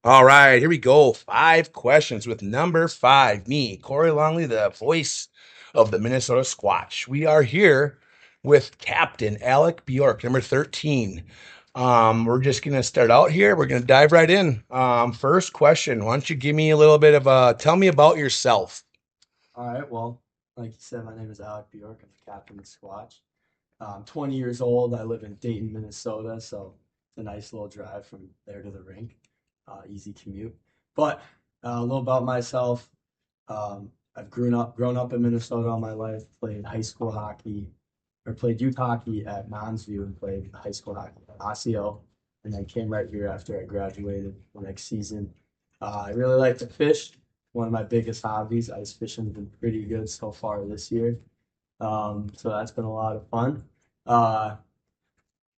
All right, here we go. 5 questions with number 5. Me, Corey Longley, the voice of the Minnesota Squatch. We are here with Captain Alec Bjork, number 13. We're just gonna start out here. We're gonna dive right in. First question. Why don't you give me a little bit of tell me about yourself? All right. Well, like you said, my name is Alec Bjork. I'm the captain of Squatch. I'm 20 years old. I live in Dayton, Minnesota, so it's a nice little drive from there to the rink. Easy commute. But a little about myself. I've grown up in Minnesota all my life. Played high school hockey, or played youth hockey at Monsview, and played high school hockey at Osseo, and then came right here after I graduated the next season. I really like to fish. One of my biggest hobbies. Ice fishing's been pretty good so far this year. So that's been a lot of fun. Uh,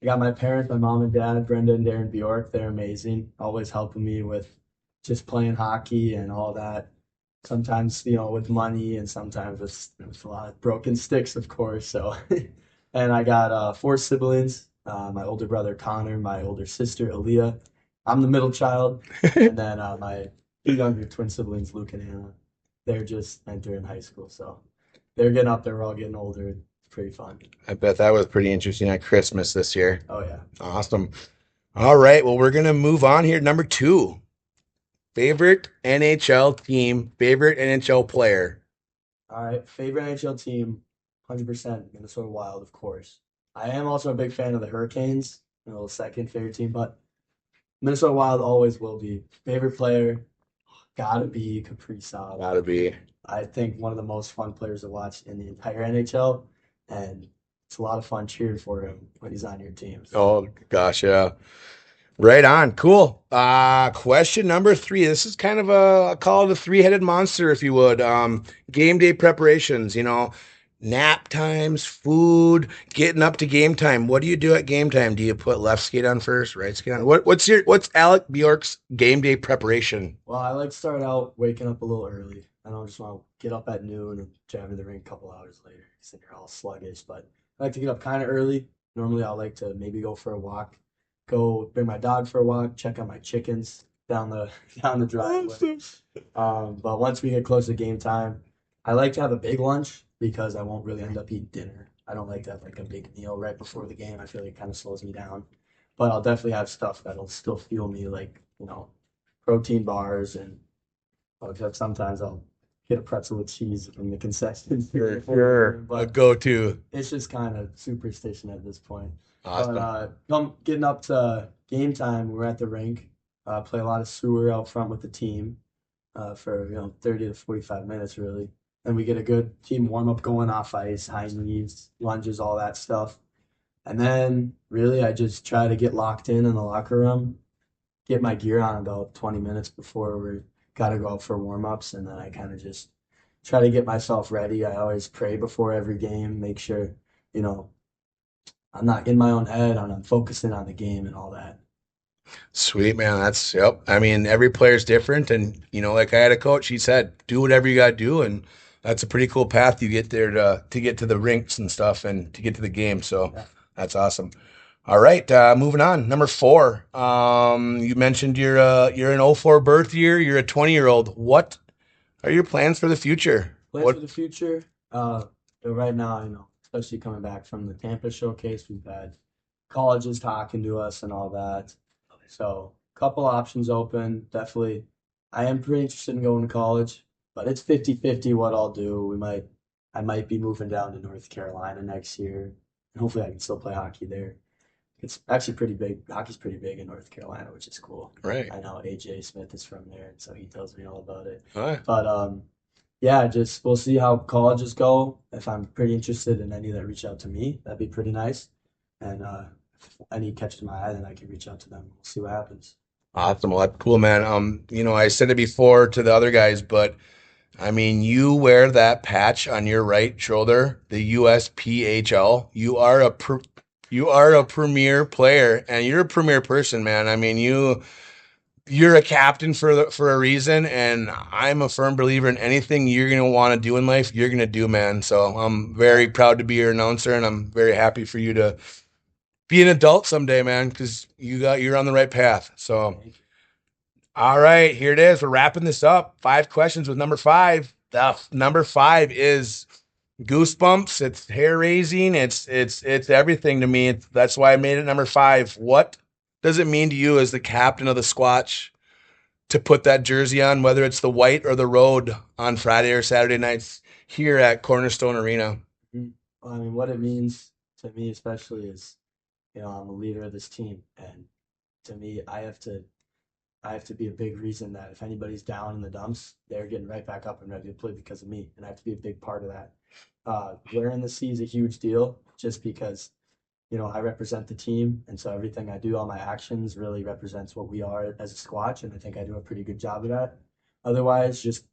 I got my parents, my mom and dad, Brenda and Darren Bjork. They're amazing, always helping me with just playing hockey and all that. Sometimes, with money and sometimes with a lot of broken sticks, of course. So, and I got 4 siblings. My older brother Connor, my older sister Aaliyah. I'm the middle child, and then my 2 younger twin siblings, Luke and Anna. They're just entering high school, so they're getting up there. We're all getting older. It's pretty fun. I bet that was pretty interesting at Christmas this year. Oh yeah. Awesome. All right, well, we're gonna move on here. Number 2. Favorite NHL team, favorite NHL player. All right. Favorite NHL team, 100% Minnesota Wild, of course. I am also a big fan of the Hurricanes, second favorite team, but Minnesota Wild always will be. Favorite player, gotta be Kaprizov. Gotta be. I think one of the most fun players to watch in the entire NHL, and it's a lot of fun cheering for him when he's on your team. So, Oh gosh, yeah. Right on. Cool. Question number 3. This is kind of a call it a three-headed monster, if you would. Game day preparations, nap times, food, getting up to game time. What do you do at game time? Do you put left skate on first, right skate on? What's Alec Bjork's game day preparation? well, I like to start out waking up a little early. I don't just want to get up at noon and jam to the rink a couple hours later because then you're all sluggish. But I like to get up kind of early. Normally, I like to maybe go for a walk, go bring my dog for a walk, check on my chickens down the down the driveway. Awesome. But once we get close to game time, I like to have a big lunch because I won't really end up eating dinner. I don't like to have like a big meal right before the game. I feel like it kind of slows me down. But I'll definitely have stuff that'll still fuel me, like protein bars and except sometimes I'll get a pretzel with cheese from the concession stand For before the sure. game. A But go-to. it's just kind of superstition at this point. But Awesome. come getting up to game time, we're at the rink. Play a lot of sewer out front with the team for 30 to 45 minutes really. And we get a good team warm up going off ice, high knees, lunges, all that stuff. And then really I just try to get locked in the locker room, get my gear on about 20 minutes before we got to go out for warm ups, and then I kind of just try to get myself ready. I always pray before every game, make sure you know I'm not in my own head, and I'm focusing on the game and all that. Sweet man, that's yep. I mean, every player's different, and like I had a coach. He said, "Do whatever you got to do," and that's a pretty cool path you get there to get to the rinks and stuff, and to get to the game. So Yeah. that's awesome. All right, moving on. Number 4. You mentioned you're an '04 birth year. You're a 20-year-old. What are your plans for the future? Plans for What? the future. But right now, especially coming back from the Tampa showcase, we've had colleges talking to us and all that. So, a couple options open. Definitely, I am pretty interested in going to college, but it's 50-50 what I'll do. I might be moving down to North Carolina next year, and hopefully I can still play hockey there. It's actually pretty big. Hockey's pretty big in North Carolina, which is cool. Right. I know AJ Smith is from there, so he tells me all about it. All right. But yeah, just we'll see how colleges go. If I'm pretty interested in any that reach out to me, that'd be pretty nice. And if any catches my eye, then I can reach out to them. We'll see what happens. Awesome. Well, that's cool, man. I said it before to the other guys, but I mean, you wear that patch on your right shoulder, the USPHL. You are a premier player, and you're a premier person, man. I mean, you're a captain for a reason, and I'm a firm believer in anything you're gonna want to do in life, you're gonna do, man. So I'm very proud to be your announcer, and I'm very happy for you to be an adult someday, man, because you're on the right path. So Thank you. All right, here it is. We're wrapping this up. 5 questions with number five. The number five is goosebumps. It's hair raising. It's everything to me. That's why I made it number five. What does it mean to you as the captain of the Squatch to put that jersey on, whether it's the white or the road on Friday or Saturday nights here at Cornerstone Arena? Mhm. I mean, what it means to me, especially, is I'm a leader of this team, and to me, I have to be a big reason that if anybody's down in the dumps, they're getting right back up and ready to play because of me, and I have to be a big part of that. Wearing the C is a huge deal, just because I represent the team, and so everything I do, all my actions, really represents what we are as a Squatch, and I think I do a pretty good job of that. Otherwise, just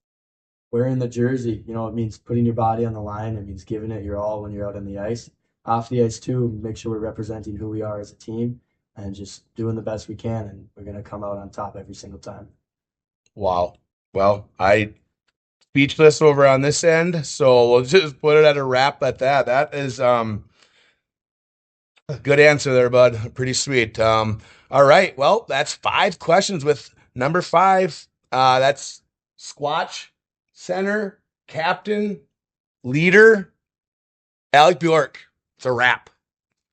wearing the jersey, it means putting your body on the line. It means giving it your all when you're out on the ice. Off the ice too, make sure we're representing who we are as a team and just doing the best we can, and we're gonna come out on top every single time. Wow. Well, I speechless over on this end, so we'll just put it at a wrap at that. That is good answer there, bud. Pretty sweet. All right. Well, that's 5 questions with number five. That's Squatch, center, captain, leader, Alec Bjork. It's a wrap.